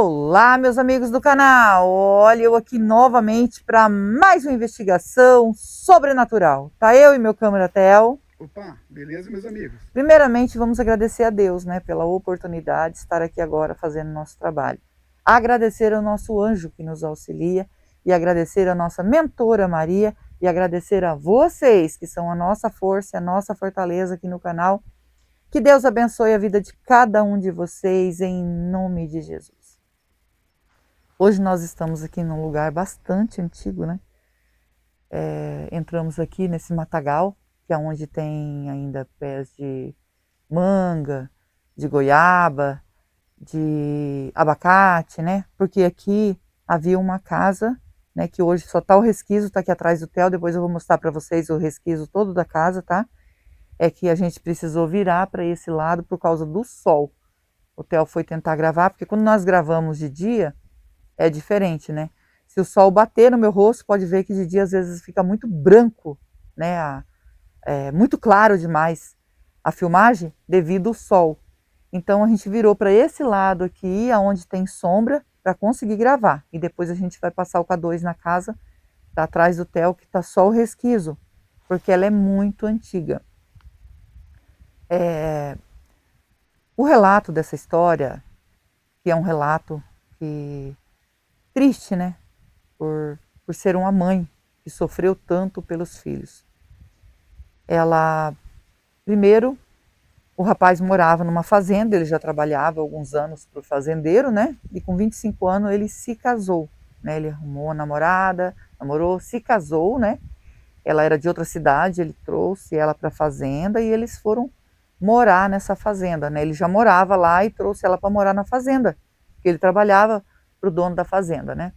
Olá, meus amigos do canal! Olha, eu aqui novamente para mais uma investigação sobrenatural. Tá eu e meu câmera Theo. Opa, beleza, meus amigos? Primeiramente, vamos agradecer a Deus, né, pela oportunidade de estar aqui agora fazendo nosso trabalho. Agradecer ao nosso anjo que nos auxilia e agradecer a nossa mentora Maria e agradecer a vocês que são a nossa força e a nossa fortaleza aqui no canal. Que Deus abençoe a vida de cada um de vocês em nome de Jesus. Hoje nós estamos aqui num lugar bastante antigo, né? Entramos aqui nesse matagal, que é onde tem ainda pés de manga, de goiaba, de abacate, né? Porque aqui havia uma casa, né? Que hoje só tá o resquício, tá aqui atrás do Theo. Depois eu vou mostrar para vocês o resquício todo da casa, tá? É que a gente precisou virar para esse lado por causa do sol. O Theo foi tentar gravar, porque quando nós gravamos de dia, é diferente, né? Se o sol bater no meu rosto, pode ver que de dia às vezes fica muito branco, né? Muito claro demais a filmagem devido ao sol. Então a gente virou para esse lado aqui, aonde tem sombra, para conseguir gravar. E depois a gente vai passar o K2 na casa, tá atrás do Theo, que tá só o resquicio, porque ela é muito antiga. O relato dessa história, que é um relato que triste, né? Por ser uma mãe que sofreu tanto pelos filhos. Ela, primeiro, o rapaz morava numa fazenda, ele já trabalhava há alguns anos para o fazendeiro, né? E com 25 anos ele se casou, né? Ele arrumou uma namorada, namorou, se casou, né? Ela era de outra cidade, ele trouxe ela para a fazenda e eles foram morar nessa fazenda, né? Ele já morava lá e trouxe ela para morar na fazenda, porque ele trabalhava para o dono da fazenda, né?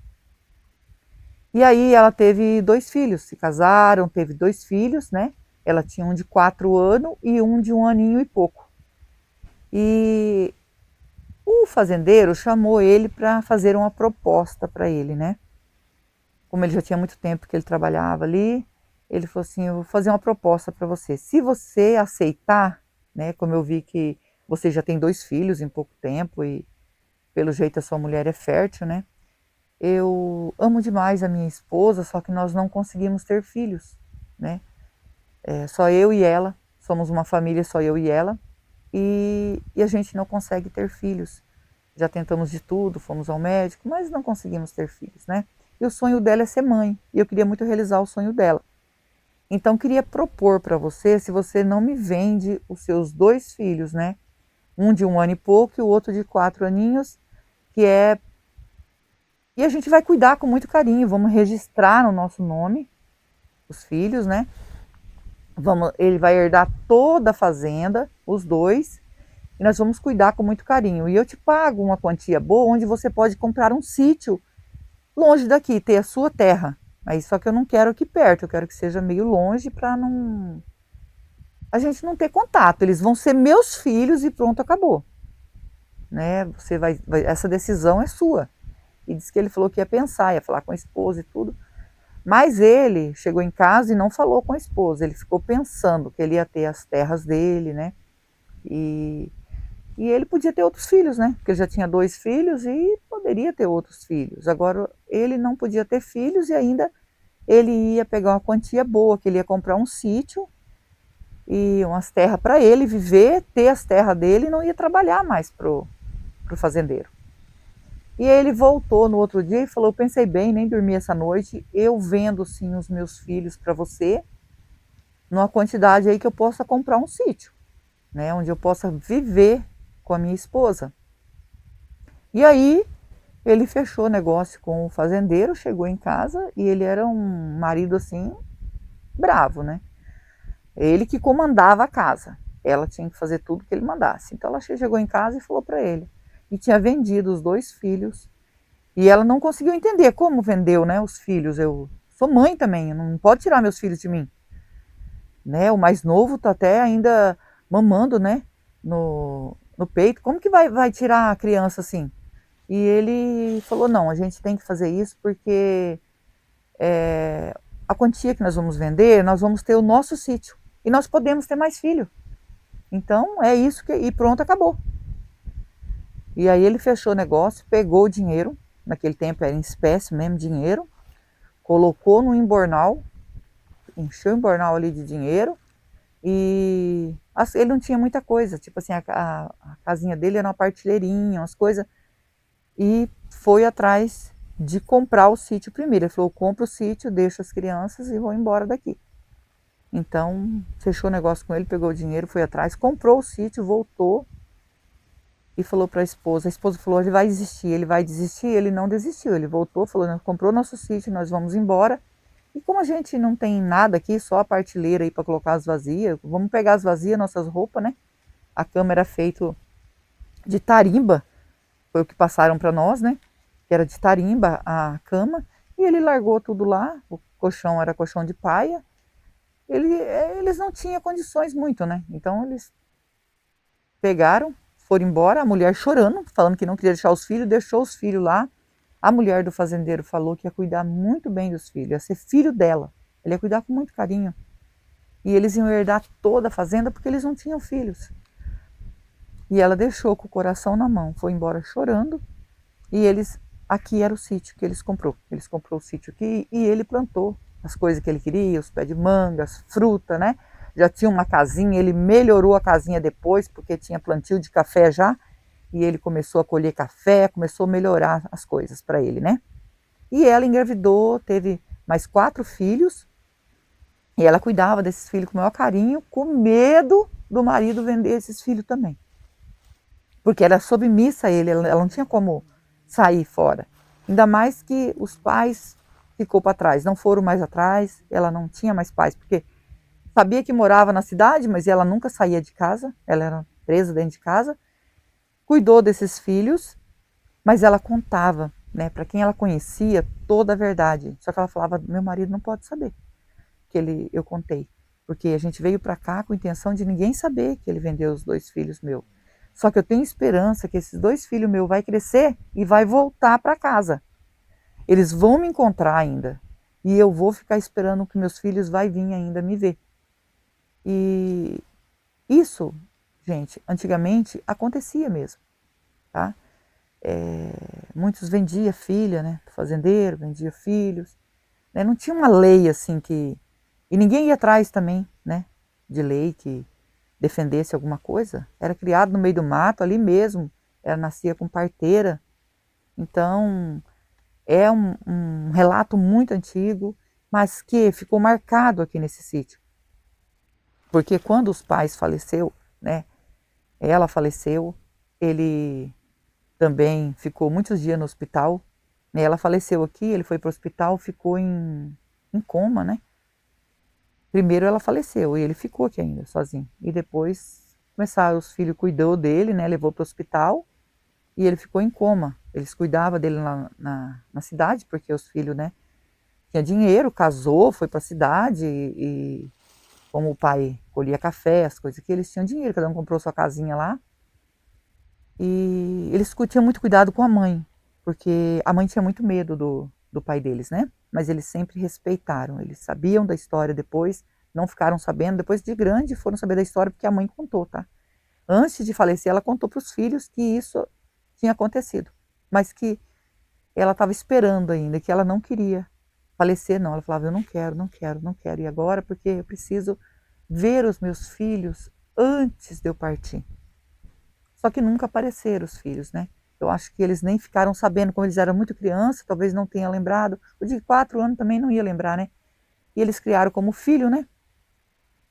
E aí ela teve 2 filhos, se casaram, teve 2 filhos, né? Ela tinha um de 4 anos e um de 1 aninho e pouco. E o fazendeiro chamou ele para fazer uma proposta para ele, né? Como ele já tinha muito tempo que ele trabalhava ali, ele falou assim: eu vou fazer uma proposta para você. Se você aceitar, né? Como eu vi que você já tem 2 filhos em pouco tempo e pelo jeito a sua mulher é fértil, né? Eu amo demais a minha esposa, só que nós não conseguimos ter filhos, né? Só eu e ela, somos uma família, só eu e ela, e a gente não consegue ter filhos. Já tentamos de tudo, fomos ao médico, mas não conseguimos ter filhos, né? E o sonho dela é ser mãe, e eu queria muito realizar o sonho dela. Então, queria propor para você, se você não me vende os seus 2 filhos, né? Um de 1 ano e pouco e o outro de 4 aninhos, que é... E a gente vai cuidar com muito carinho, vamos registrar no nosso nome os filhos, né? Ele vai herdar toda a fazenda, os 2, e nós vamos cuidar com muito carinho. E eu te pago uma quantia boa, onde você pode comprar um sítio longe daqui, ter a sua terra. Mas só que eu não quero aqui perto, eu quero que seja meio longe para não... a gente não ter contato. Eles vão ser meus filhos e pronto, acabou. Né? Essa decisão é sua. E disse que ele falou que ia pensar, ia falar com a esposa e tudo. Mas ele chegou em casa e não falou com a esposa, ele ficou pensando que ele ia ter as terras dele, né? E ele podia ter outros filhos, né? Porque ele já tinha 2 filhos e poderia ter outros filhos. Agora, ele não podia ter filhos e ainda ele ia pegar uma quantia boa, que ele ia comprar um sítio e umas terras para ele viver, ter as terras dele e não ia trabalhar mais pro fazendeiro. E ele voltou no outro dia e falou: eu pensei bem, nem dormi essa noite, eu vendo sim os meus filhos para você, numa quantidade aí que eu possa comprar um sítio, né, onde eu possa viver com a minha esposa. E aí ele fechou negócio com o fazendeiro, chegou em casa e ele era um marido assim, bravo, né? Ele que comandava a casa, ela tinha que fazer tudo que ele mandasse. Então ela chegou em casa e falou para ele, e tinha vendido os 2 filhos. E ela não conseguiu entender como vendeu, né, os filhos. Eu sou mãe também, não pode tirar meus filhos de mim. Né, o mais novo tá até ainda mamando, né, no peito. Como que vai tirar a criança assim? E ele falou: não, a gente tem que fazer isso porque a quantia que nós vamos vender, nós vamos ter o nosso sítio. E nós podemos ter mais filho. Então é isso que... E pronto, acabou. E aí ele fechou o negócio, pegou o dinheiro, naquele tempo era em espécie mesmo, dinheiro, colocou no embornal, encheu o embornal ali de dinheiro e ele não tinha muita coisa, tipo assim, a casinha dele era uma partilheirinha, umas coisas, e foi atrás de comprar o sítio primeiro. Ele falou, compra o sítio, deixa as crianças e vou embora daqui. Então, fechou o negócio com ele, pegou o dinheiro, foi atrás, comprou o sítio, voltou e falou para a esposa. A esposa falou, ele vai desistir, ele vai desistir. Ele não desistiu, ele voltou, falou, comprou nosso sítio, nós vamos embora. E como a gente não tem nada aqui, só a partilheira aí para colocar as vazias, vamos pegar as vazias, nossas roupas, né? A cama era feita de tarimba, foi o que passaram para nós, né? Que era de tarimba a cama. E ele largou tudo lá, o colchão era colchão de paia. Eles não tinham condições muito, né? Então eles pegaram, foram embora, a mulher chorando, falando que não queria deixar os filhos, deixou os filhos lá. A mulher do fazendeiro falou que ia cuidar muito bem dos filhos, ia ser filho dela. Ele ia cuidar com muito carinho. E eles iam herdar toda a fazenda porque eles não tinham filhos. E ela deixou com o coração na mão, foi embora chorando. E aqui era o sítio que eles comprou. Eles comprou o sítio aqui e ele plantou as coisas que ele queria, os pés de mangas, fruta, né? Já tinha uma casinha, ele melhorou a casinha depois, porque tinha plantio de café já. E ele começou a colher café, começou a melhorar as coisas para ele, né? E ela engravidou, teve mais 4 filhos. E ela cuidava desses filhos com o maior carinho, com medo do marido vender esses filhos também. Porque era submissa a ele, ela não tinha como sair fora. Ainda mais que os pais ficou para trás, não foram mais atrás, ela não tinha mais pais, porque sabia que morava na cidade, mas ela nunca saía de casa, ela era presa dentro de casa. Cuidou desses filhos, mas ela contava, né, para quem ela conhecia, toda a verdade. Só que ela falava, meu marido não pode saber que eu contei, porque a gente veio para cá com a intenção de ninguém saber que ele vendeu os 2 filhos meus. Só que eu tenho esperança que esses 2 filhos meus vai crescer e vai voltar para casa. Eles vão me encontrar ainda e eu vou ficar esperando que meus filhos vai vir ainda me ver. E isso, gente, antigamente acontecia mesmo, tá? Muitos vendiam filha, né? Fazendeiro, vendia filhos. Né? Não tinha uma lei assim que... E ninguém ia atrás também, né? De lei que defendesse alguma coisa. Era criado no meio do mato, ali mesmo. Ela nascia com parteira. Então, é um relato muito antigo, mas que ficou marcado aqui nesse sítio. Porque quando os pais faleceu, né? Ela faleceu, ele também ficou muitos dias no hospital. Ela faleceu aqui, ele foi para o hospital, ficou em coma, né? Primeiro ela faleceu e ele ficou aqui ainda, sozinho. E depois começaram, os filhos cuidou dele, né? Levou para o hospital e ele ficou em coma. Eles cuidavam dele lá na cidade, porque os filhos, né? Tinha dinheiro, casou, foi para a cidade e como o pai colhia café, as coisas que eles tinham dinheiro, cada um comprou sua casinha lá. E eles tinham muito cuidado com a mãe, porque a mãe tinha muito medo do pai deles, né? Mas eles sempre respeitaram, eles sabiam da história depois, não ficaram sabendo, depois de grande foram saber da história porque a mãe contou, tá? Antes de falecer, ela contou para os filhos que isso tinha acontecido, mas que ela estava esperando ainda, que ela não queria falecer, não. Ela falava, eu não quero, não quero, não quero. E agora, porque eu preciso ver os meus filhos antes de eu partir. Só que nunca apareceram os filhos, né? Eu acho que eles nem ficaram sabendo, como eles eram muito criança, talvez não tenham lembrado. O de 4 anos também não ia lembrar, né? E eles criaram como filho, né?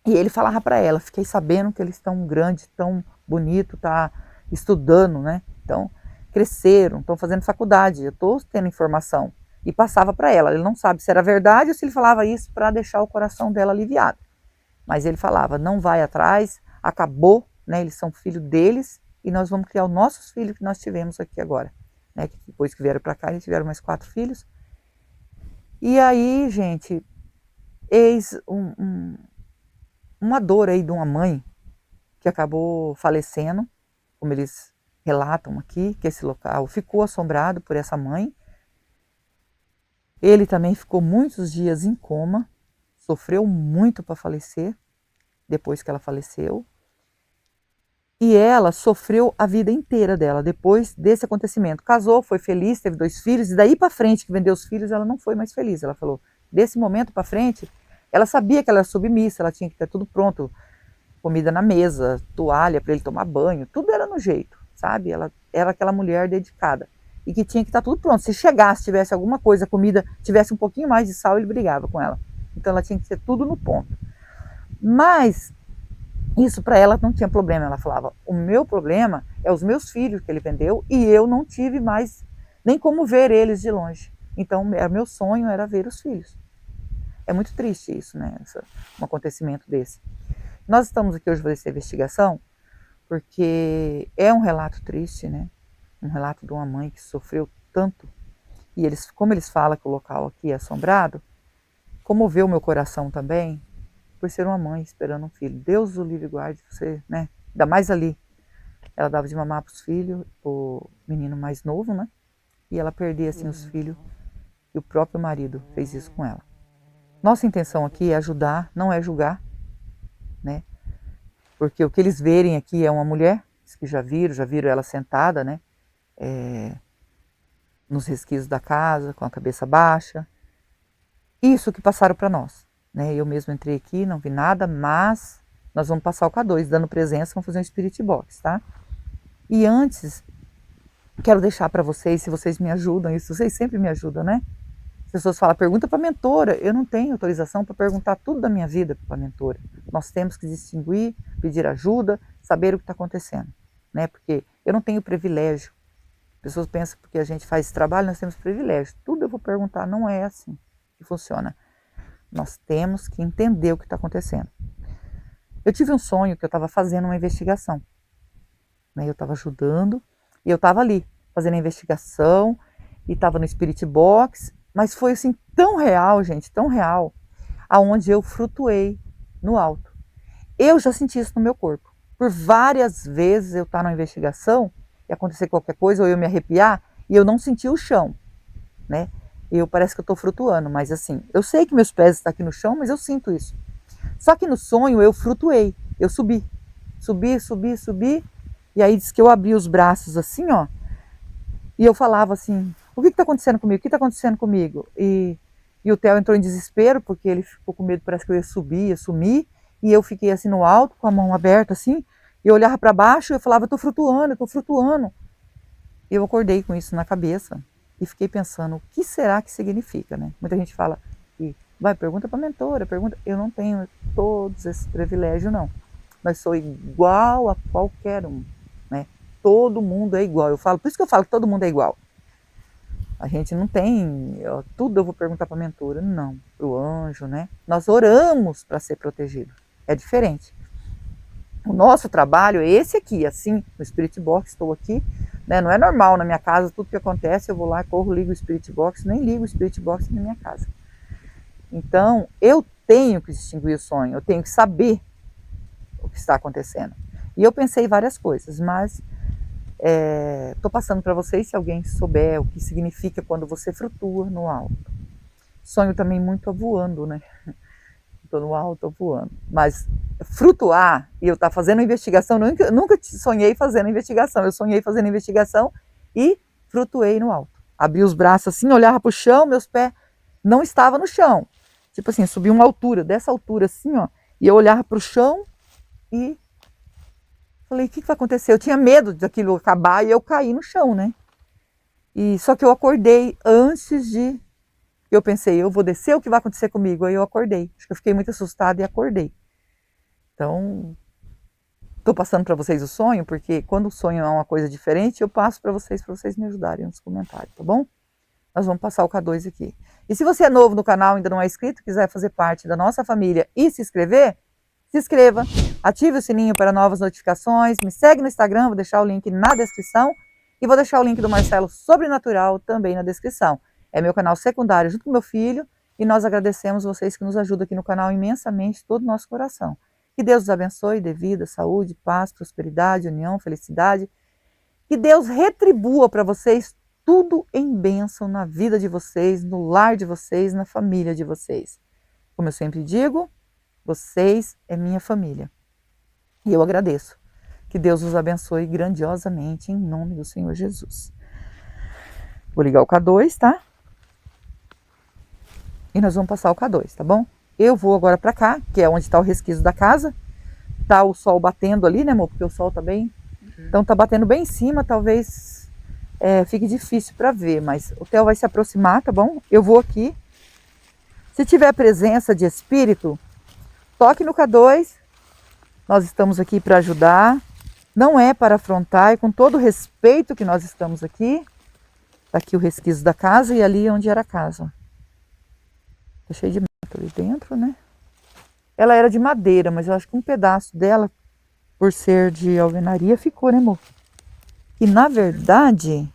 E ele falava para ela, fiquei sabendo que eles estão grandes, tão bonito, tá estudando, né? Então, cresceram, estão fazendo faculdade, eu estou tendo informação. E passava para ela, ele não sabe se era verdade ou se ele falava isso para deixar o coração dela aliviado. Mas ele falava, não vai atrás, acabou, né? Eles são filhos deles e nós vamos criar os nossos filhos que nós tivemos aqui agora. Né? Depois que vieram para cá, eles tiveram mais 4 filhos. E aí, gente, eis uma dor aí de uma mãe que acabou falecendo, como eles relatam aqui, que esse local ficou assombrado por essa mãe. Ele também ficou muitos dias em coma, sofreu muito para falecer, depois que ela faleceu. E ela sofreu a vida inteira dela depois desse acontecimento. Casou, foi feliz, teve 2 filhos, e daí para frente que vendeu os filhos, ela não foi mais feliz. Ela falou, desse momento para frente, ela sabia que ela era submissa, ela tinha que ter tudo pronto, comida na mesa, toalha para ele tomar banho, tudo era no jeito, sabe? Ela era aquela mulher dedicada e que tinha que estar tudo pronto. Se chegasse, tivesse alguma coisa, comida, tivesse um pouquinho mais de sal, ele brigava com ela. Então ela tinha que ter tudo no ponto. Mas isso para ela não tinha problema. Ela falava, o meu problema é os meus filhos que ele vendeu e eu não tive mais nem como ver eles de longe. Então meu sonho era ver os filhos. É muito triste isso, né? Um acontecimento desse. Nós estamos aqui hoje para essa investigação porque é um relato triste, né? Um relato de uma mãe que sofreu tanto. E eles, como eles falam que o local aqui é assombrado, comoveu o meu coração também, por ser uma mãe esperando um filho. Deus o livre e guarde você, né? Ainda mais ali. Ela dava de mamar para os filhos, o menino mais novo, né? E ela perdia assim os filhos. E o próprio marido fez isso com ela. Nossa intenção aqui é ajudar, não é julgar, né? Porque o que eles verem aqui é uma mulher, que já viram ela sentada, né? Nos resquícios da casa, com a cabeça baixa. Isso que passaram para nós, né? Eu mesmo entrei aqui, não vi nada, mas nós vamos passar o K2, dando presença, vamos fazer um Spirit Box, tá? E antes, quero deixar para vocês, se vocês me ajudam, isso vocês sempre me ajudam, né? As pessoas falam, pergunta para a mentora. Eu não tenho autorização para perguntar tudo da minha vida para a mentora. Nós temos que distinguir, pedir ajuda, saber o que está acontecendo, né? Porque eu não tenho privilégio. As pessoas pensam que porque a gente faz esse trabalho, nós temos privilégio. Tudo eu vou perguntar, não é assim que funciona. Nós temos que entender o que está acontecendo. Eu tive um sonho que eu estava fazendo uma investigação, né? Eu estava ajudando e eu estava ali fazendo a investigação e estava no Spirit Box, mas foi assim tão real, gente, tão real, aonde eu flutuei no alto. Eu já senti isso no meu corpo. Por várias vezes eu estar numa investigação e acontecer qualquer coisa ou eu me arrepiar e eu não sentir o chão, né? Eu parece que eu estou flutuando, mas assim, eu sei que meus pés estão aqui no chão, mas eu sinto isso. Só que no sonho eu flutuei, eu subi, e aí diz que eu abri os braços assim, ó, e eu falava assim, o que está acontecendo comigo? O que está acontecendo comigo? E o Theo entrou em desespero, porque ele ficou com medo, parece que eu ia subir, ia sumir, e eu fiquei assim no alto, com a mão aberta assim, e eu olhava para baixo e eu falava, eu estou flutuando. E eu acordei com isso na cabeça e fiquei pensando, o que será que significa, né? Muita gente fala que, vai, pergunta para a mentora, pergunta. Eu não tenho todos esses privilégios, não. Mas sou igual a qualquer um, né? Todo mundo é igual. Eu falo, por isso que eu falo que todo mundo é igual. A gente não tem, tudo eu vou perguntar para a mentora, não, para o anjo, né? Nós oramos para ser protegido. É diferente. O nosso trabalho é esse aqui, assim, no Spirit Box, estou aqui, né? Não é normal na minha casa, tudo que acontece, eu vou lá, corro, ligo o Spirit Box, nem ligo o Spirit Box na minha casa. Então, eu tenho que distinguir o sonho, eu tenho que saber o que está acontecendo. E eu pensei várias coisas, mas estou passando para vocês, se alguém souber o que significa quando você flutua no alto. Sonho também muito voando, né? Estou no alto, voando. Mas flutuar e eu estar fazendo investigação, nunca sonhei fazendo investigação. Eu sonhei fazendo investigação e flutuei no alto. Abri os braços assim, olhava para o chão, meus pés não estavam no chão. Tipo assim, subi uma altura, dessa altura assim, ó. E eu olhava para o chão e falei, o que vai acontecer? Eu tinha medo daquilo acabar e eu caí no chão, né? E só que eu acordei antes de... Eu pensei, eu vou descer, o que vai acontecer comigo? Aí eu acordei. Acho que eu fiquei muito assustada e acordei. Então, estou passando para vocês o sonho, porque quando o sonho é uma coisa diferente, eu passo para vocês me ajudarem nos comentários, tá bom? Nós vamos passar o K2 aqui. E se você é novo no canal, ainda não é inscrito, quiser fazer parte da nossa família e se inscrever, se inscreva, ative o sininho para novas notificações, me segue no Instagram, vou deixar o link na descrição, e vou deixar o link do Marcelo Sobrenatural também na descrição. É meu canal secundário junto com meu filho, e nós agradecemos vocês que nos ajudam aqui no canal imensamente, todo o nosso coração. Que Deus os abençoe, dê vida, saúde, paz, prosperidade, união, felicidade. Que Deus retribua para vocês tudo em bênção na vida de vocês, no lar de vocês, na família de vocês. Como eu sempre digo, vocês é minha família. E eu agradeço. Que Deus os abençoe grandiosamente, em nome do Senhor Jesus. Vou ligar o K2, tá? E nós vamos passar o K2, tá bom? Eu vou agora pra cá, que é onde tá o resquício da casa. Tá o sol batendo ali, né, amor? Porque o sol tá bem... Então tá batendo bem em cima, talvez fique difícil pra ver, mas o Theo vai se aproximar, tá bom? Eu vou aqui. Se tiver presença de espírito, toque no K2. Nós estamos aqui para ajudar. Não é para afrontar, é com todo o respeito que nós estamos aqui. Tá aqui o resquício da casa e ali onde era a casa. Tá cheio de mato ali dentro, né? Ela era de madeira, mas eu acho que um pedaço dela, por ser de alvenaria, ficou, né, amor? E na verdade,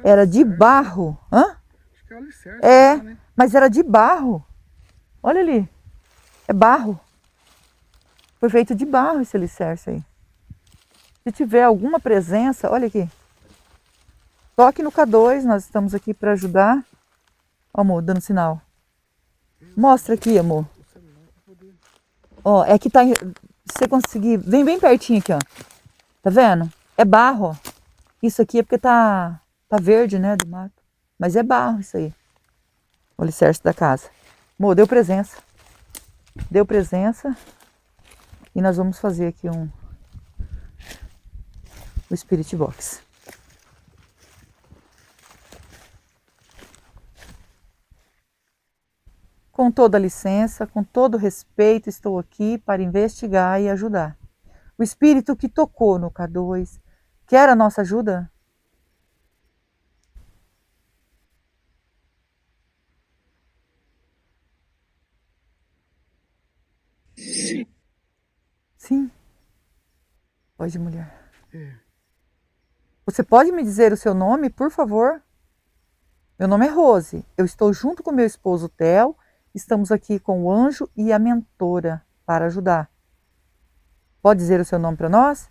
era de barro. Hã? Acho que é o alicerce. É, Lá, né? mas era de barro. Olha ali. É barro. Foi feito de barro esse alicerce aí. Se tiver alguma presença, olha aqui. Toque no K2, nós estamos aqui para ajudar. Ó, amor, dando sinal. Mostra aqui, amor. Ó, é que tá. Se você conseguir. Vem bem pertinho aqui, ó. Tá vendo? É barro, ó. Isso aqui é porque tá verde, né? Do mato. Mas é barro isso aí. O alicerce da casa. Amor, deu presença. Deu presença. E nós vamos fazer aqui o Spirit Box. Com toda a licença, com todo respeito, estou aqui para investigar e ajudar. O espírito que tocou no K2 quer a nossa ajuda? Sim. Pode, mulher. Você pode me dizer o seu nome, por favor? Meu nome é Rose. Eu estou junto com meu esposo Theo. Estamos aqui com o anjo e a mentora para ajudar. Pode dizer o seu nome para nós?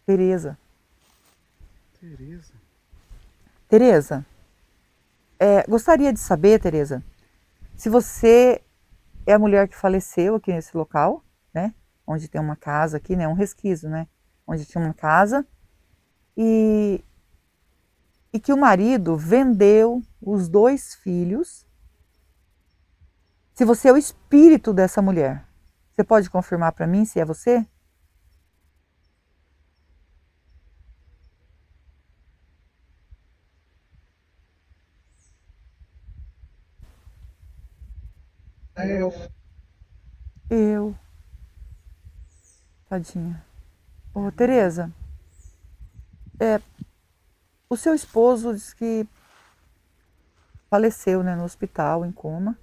Tereza. Tereza. Tereza, gostaria de saber, Tereza, se você é a mulher que faleceu aqui nesse local, né? Onde tem uma casa aqui, né? Um resquício, né? Onde tinha uma casa e que o marido vendeu os 2 filhos. Se você é o espírito dessa mulher, você pode confirmar para mim se é você? Eu. Tadinha. Ô, Tereza, o seu esposo disse que faleceu, né, no hospital, em coma,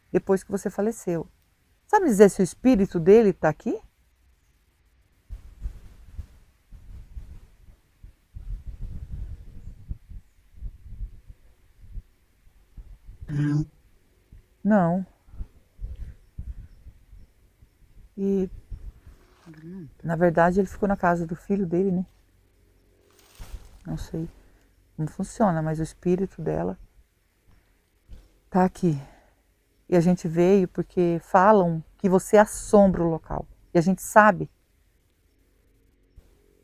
depois que você faleceu. Sabe dizer se o espírito dele está aqui? Não. E, na verdade, ele ficou na casa do filho dele, né? Não sei como funciona, mas o espírito dela tá aqui. E a gente veio porque falam que você assombra o local. E a gente sabe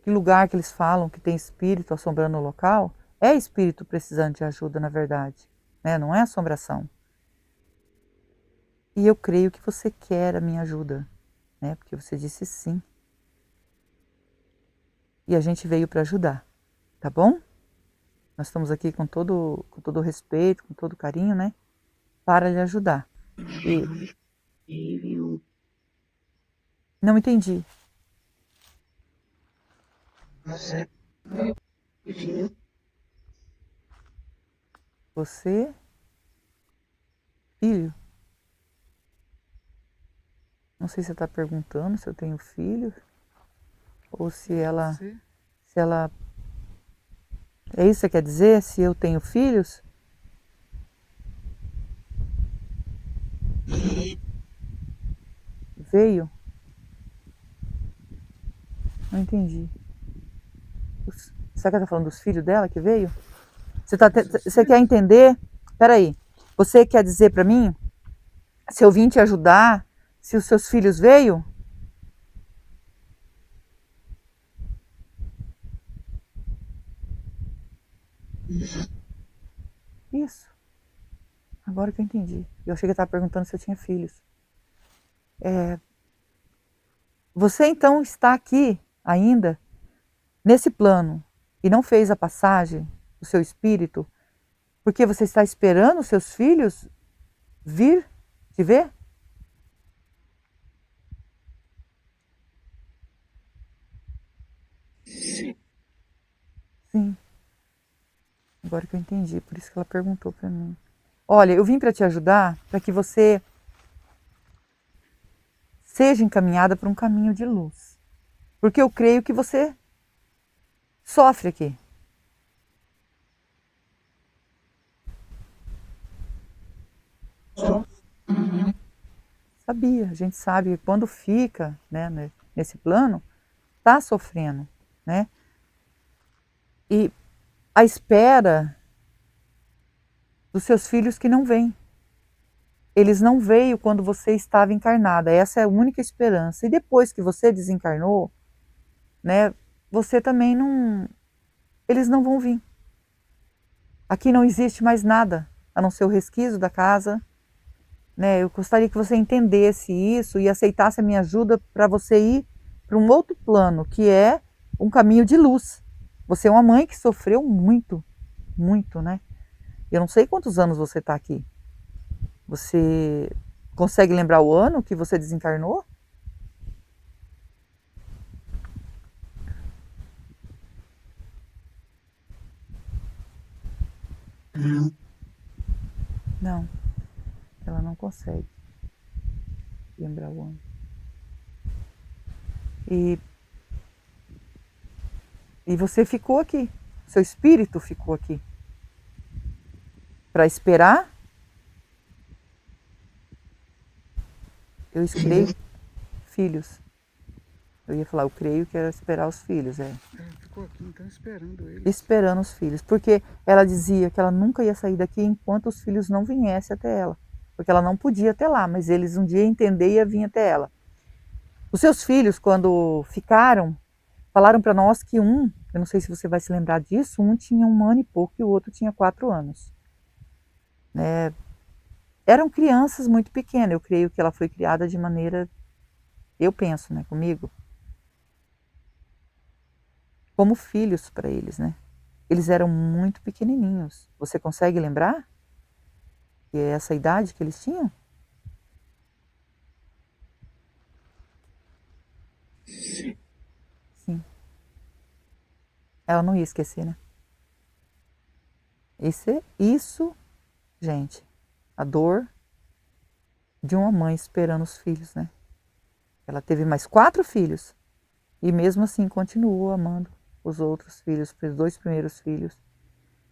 que lugar que eles falam que tem espírito assombrando o local é espírito precisando de ajuda, na verdade, né? Não é assombração. E eu creio que você quer a minha ajuda, né? Porque você disse sim. E a gente veio para ajudar, tá bom? Nós estamos aqui com todo o respeito, com todo o carinho, né? Para lhe ajudar. E... Não entendi. Você? Filho? Não sei se você está perguntando se eu tenho filho. Ou se ela... Se ela... É isso que você quer dizer? Se eu tenho filhos? Veio? Não entendi. Será que ela está falando dos filhos dela que veio? Você quer entender? Peraí. Você quer dizer para mim, se eu vim te ajudar, se os seus filhos veio? Isso. Agora que eu entendi. Eu achei que ele estava perguntando se eu tinha filhos. Você então está aqui ainda, nesse plano, e não fez a passagem do seu espírito, porque você está esperando os seus filhos vir te ver? Sim. Agora que eu entendi, por isso que ela perguntou para mim. Olha, eu vim para te ajudar, para que você seja encaminhada para um caminho de luz. Porque eu creio que você sofre aqui. Sabia, a gente sabe que quando fica, né, nesse plano, está sofrendo, né? E a espera dos seus filhos que não vêm. Eles não veio quando você estava encarnada. Essa é a única esperança. E depois que você desencarnou, né, você também não, eles não vão vir. Aqui não existe mais nada a não ser o resquício da casa, né? Eu gostaria que você entendesse isso e aceitasse a minha ajuda para você ir para um outro plano, que é um caminho de luz. Você é uma mãe que sofreu muito, muito, né? Eu não sei quantos anos você está aqui. Você consegue lembrar o ano que você desencarnou? Não, ela não consegue lembrar o ano. E você ficou aqui, seu espírito ficou aqui para esperar. Eu creio filhos. Eu ia falar, eu creio que era esperar os filhos, Ficou aqui então esperando eles. Esperando os filhos, porque ela dizia que ela nunca ia sair daqui enquanto os filhos não viessem até ela, porque ela não podia até lá, mas eles um dia iam entender e ia vir até ela. Os seus filhos, quando ficaram, falaram para nós que eu não sei se você vai se lembrar disso, um tinha 1 ano e pouco e o outro tinha 4 anos. Né? Eram crianças muito pequenas, eu creio que ela foi criada de maneira, eu penso, né, comigo, como filhos para eles, né? Eles eram muito pequenininhos. Você consegue lembrar? Que é essa idade que eles tinham? Sim. Ela não ia esquecer, né? Isso, gente, a dor de uma mãe esperando os filhos, né? Ela teve mais 4 filhos e mesmo assim continuou amando os outros filhos, os 2 primeiros filhos,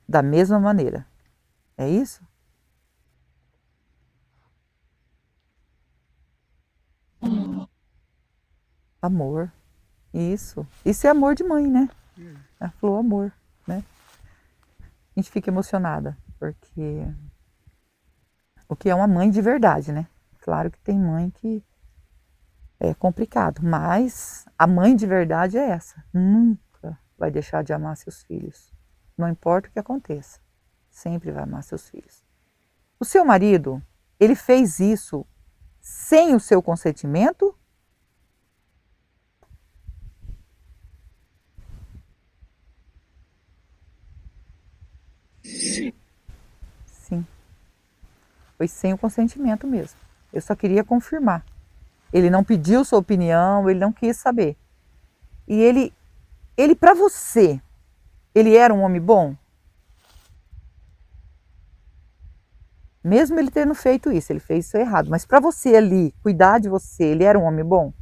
da mesma maneira. É isso? Amor. Isso é amor de mãe, né? Ela falou amor, né? A gente fica emocionada, porque o que é uma mãe de verdade, né? Claro que tem mãe que é complicado, mas a mãe de verdade é essa. Nunca vai deixar de amar seus filhos. Não importa o que aconteça, sempre vai amar seus filhos. O seu marido, ele fez isso sem o seu consentimento? Sim, foi sem o consentimento mesmo. Eu só queria confirmar. Ele não pediu sua opinião, ele não quis saber. E ele para você, ele era um homem bom? Mesmo ele tendo feito isso, ele fez isso errado. Mas para você ali, cuidar de você, ele era um homem bom?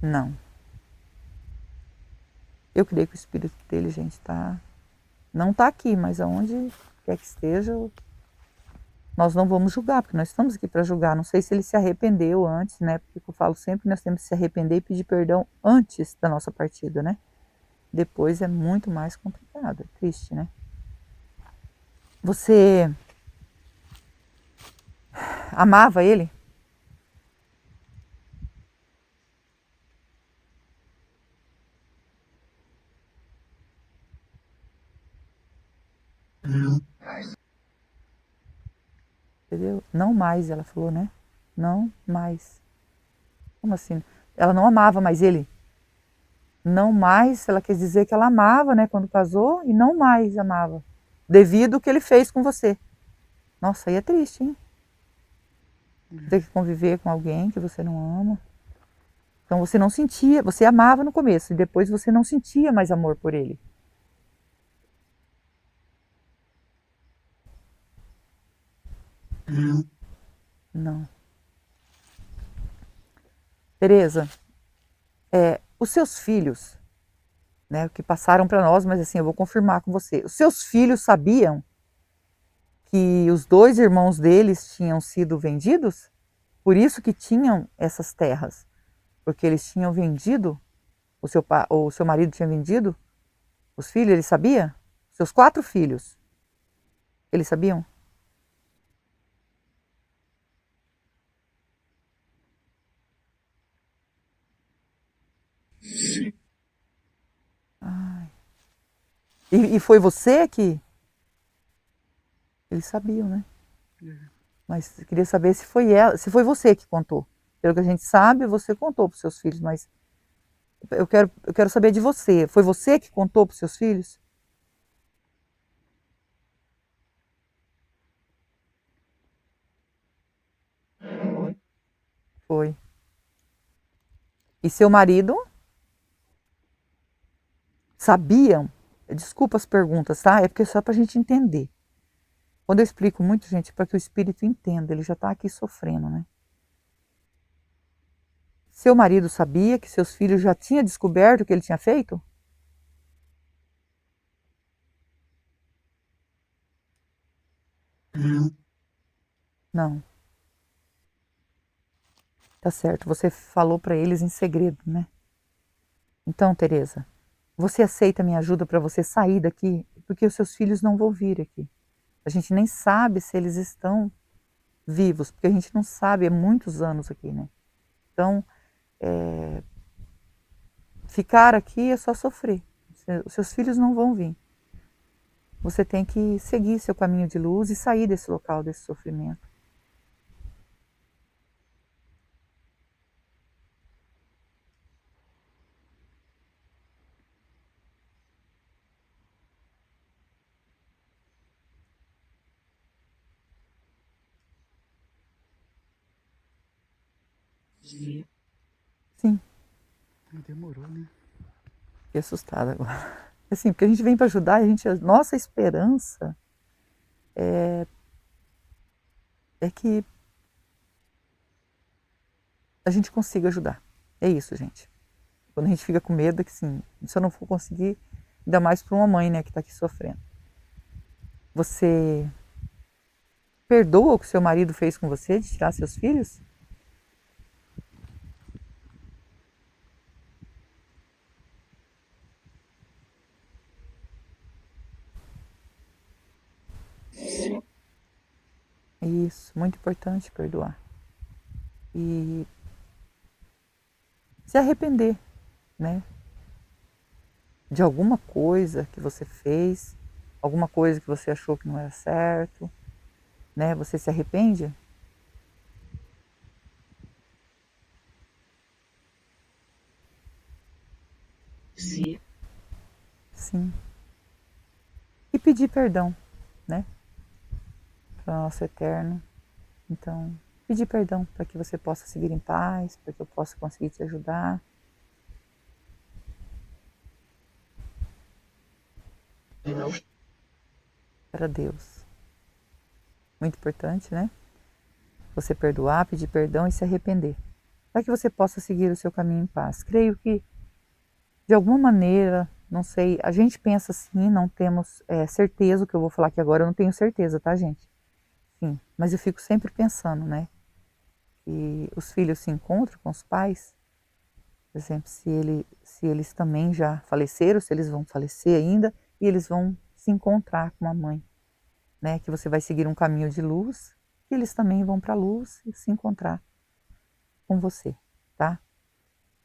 Não. Eu creio que o espírito dele, gente, não está aqui, mas aonde quer que esteja, nós não vamos julgar, porque nós estamos aqui para julgar. Não sei se ele se arrependeu antes, né? Porque eu falo sempre, nós temos que se arrepender e pedir perdão antes da nossa partida, né? Depois é muito mais complicado, é triste, né? Você amava ele? Entendeu? Não mais, ela falou, né? Não mais. Como assim? Ela não amava mais ele? Não mais, ela quis dizer que ela amava, né, quando casou, e não mais amava, devido ao que ele fez com você. Nossa, aí é triste, hein? Ter que conviver com alguém que você não ama. Então você não sentia, você amava no começo, e depois você não sentia mais amor por ele. Não. Tereza, os seus filhos, né, que passaram para nós, mas assim, eu vou confirmar com você. Os seus filhos sabiam que os dois irmãos deles tinham sido vendidos? Por isso que tinham essas terras, porque eles tinham vendido, o seu marido tinha vendido os filhos, ele sabia? Seus 4 filhos, eles sabiam? Ai. E foi você que... Eles sabiam, né? Mas eu queria saber se foi ela, se foi você que contou. Pelo que a gente sabe, você contou para os seus filhos, mas eu quero saber de você. Foi você que contou para os seus filhos? Foi. E seu marido? Sabiam? Desculpa as perguntas, tá? É porque é só para a gente entender. Quando eu explico muito, gente, é para que o espírito entenda, ele já está aqui sofrendo, né? Seu marido sabia que seus filhos já tinham descoberto o que ele tinha feito? Não. Tá certo. Você falou para eles em segredo, né? Então, Teresa, você aceita minha ajuda para você sair daqui? Porque os seus filhos não vão vir aqui. A gente nem sabe se eles estão vivos, porque a gente não sabe, é muitos anos aqui, né? Então, ficar aqui é só sofrer. Os seus filhos não vão vir. Você tem que seguir seu caminho de luz e sair desse local, desse sofrimento. Sim, Demorou, né? fiquei assustada agora. Assim, porque a gente vem para ajudar, a gente, a nossa esperança é que a gente consiga ajudar. É isso, gente. Quando a gente fica com medo, é que sim, se eu não for conseguir, ainda mais para uma mãe, né, que está aqui sofrendo. Você perdoa o que seu marido fez com você de tirar seus filhos? Isso, muito importante perdoar. E se arrepender, né? De alguma coisa que você fez, alguma coisa que você achou que não era certo, né? Você se arrepende? Sim. E pedir perdão, né? Para o nosso eterno. Então, pedir perdão para que você possa seguir em paz, para que eu possa conseguir te ajudar. Para Deus. Muito importante, né? Você perdoar, pedir perdão e se arrepender. Para que você possa seguir o seu caminho em paz. Creio que, de alguma maneira, não sei, a gente pensa assim, não temos certeza, o que eu vou falar aqui agora, eu não tenho certeza, tá, gente? enfim, mas eu fico sempre pensando, né? Que os filhos se encontram com os pais, por exemplo, se eles também já faleceram, se eles vão falecer ainda, e eles vão se encontrar com a mãe, né? Que você vai seguir um caminho de luz, e eles também vão para a luz e se encontrar com você, tá?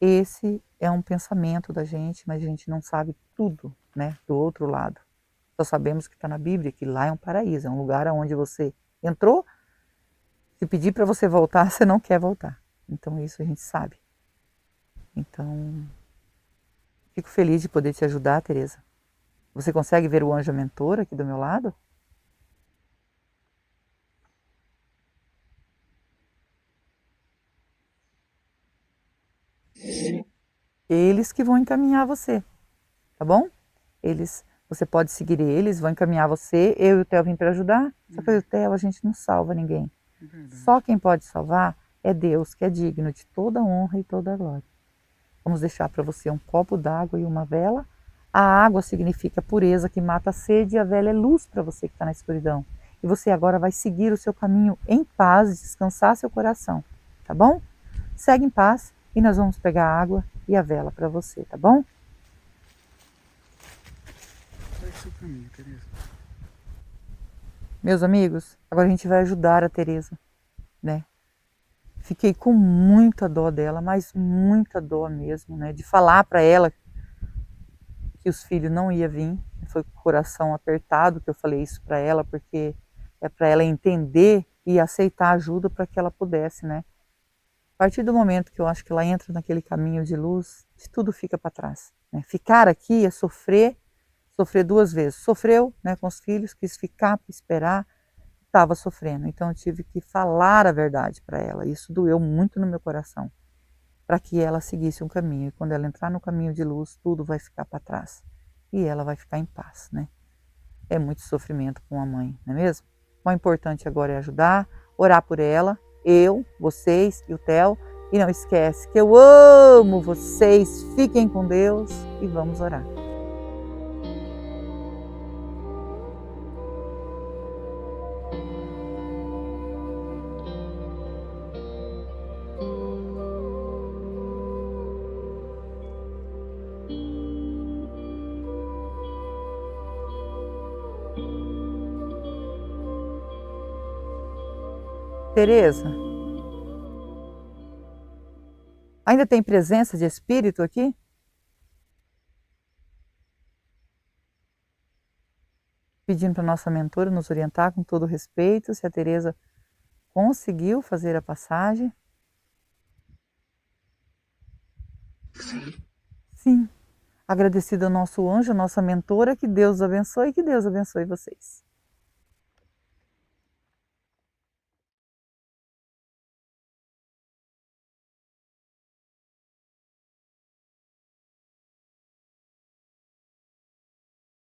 Esse é um pensamento da gente, mas a gente não sabe tudo, né, do outro lado. Só sabemos que está na Bíblia, que lá é um paraíso, é um lugar onde você entrou, se pedir para você voltar, você não quer voltar. Então isso a gente sabe. Então, fico feliz de poder te ajudar, Tereza. Você consegue ver o anjo mentor aqui do meu lado? Eles que vão encaminhar você, tá bom? Você pode seguir eles, vão encaminhar você, eu e o Theo vim para ajudar, só que eu e o Theo a gente não salva ninguém. É verdade. Só quem pode salvar é Deus, que é digno de toda honra e toda glória. Vamos deixar para você um copo d'água e uma vela. A água significa pureza que mata a sede e a vela é luz para você que está na escuridão. E você agora vai seguir o seu caminho em paz, descansar seu coração, tá bom? Segue em paz e nós vamos pegar a água e a vela para você, tá bom? Qual é o seu caminho, Tereza? Meus amigos, agora a gente vai ajudar a Tereza, né? Fiquei com muita dó dela, mas muita dó mesmo, né? De falar para ela que os filhos não iam vir. Foi com o coração apertado que eu falei isso para ela, porque é para ela entender e aceitar ajuda para que ela pudesse, né? A partir do momento que eu acho que ela entra naquele caminho de luz, tudo fica para trás, né? Ficar aqui é sofrer, sofrer duas vezes. Sofreu, né, com os filhos, quis ficar, esperar, estava sofrendo. Então eu tive que falar a verdade para ela. Isso doeu muito no meu coração, para que ela seguisse um caminho. E quando ela entrar no caminho de luz, tudo vai ficar para trás. E ela vai ficar em paz, né? É muito sofrimento com a mãe, não é mesmo? O importante agora é ajudar, orar por ela, eu, vocês e o Theo. E não esquece que eu amo vocês. Fiquem com Deus e vamos orar. Tereza, ainda tem presença de espírito aqui? Pedindo para a nossa mentora nos orientar com todo respeito, se a Tereza conseguiu fazer a passagem. Sim. Agradecido ao nosso anjo, a nossa mentora, que Deus abençoe e que Deus abençoe vocês.